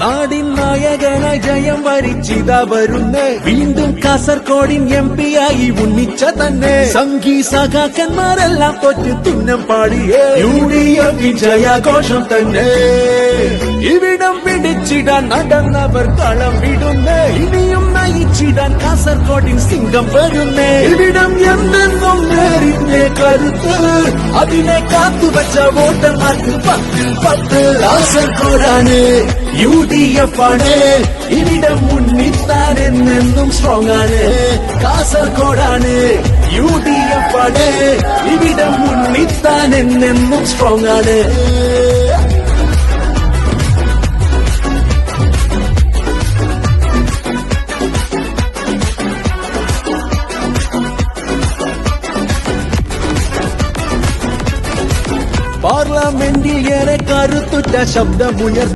നാടിൻ നായകനായി ജയം വരിച്ചിതാ വരുന്നേ വീണ്ടും കാസർകോടിൻ MP ആയി ഉണ്ണിച്ച തന്നെ സംഘി സഖാക്കന്മാരെല്ലാം തൊറ്റ് തുന്നം പാടിയേ UDF വിജയാഘോഷം തന്നെ ഇവിടം പിടിച്ചിടാൻ നടന്നവർ കളം വിടുന്നേ ഇനിയും നയിച്ചിടാൻ കാസർകോടിൻ സിംഗം വരുന്നേ ഇവിടം എന്തെന്നും നേരിന്റെ കരുത്ത് അതിനെ കാത്തുവച്ച വോട്ടർമാർക്ക് 10-10 കാസർകോടാണ് UDF ആണ് ഇവിടം മുന്നിത്താൻ എന്നെന്നും സ്ട്രോങ് ആണ് കാസർകോടാണ് UDF ആണ് ഇവിടം മുന്നിത്താൻ എന്നെന്നും സ്ട്രോങ് ആണ് പാർലമെന്റിൽ ഏറെ കരുത്തുറ്റ ശബ്ദമുയർത്തി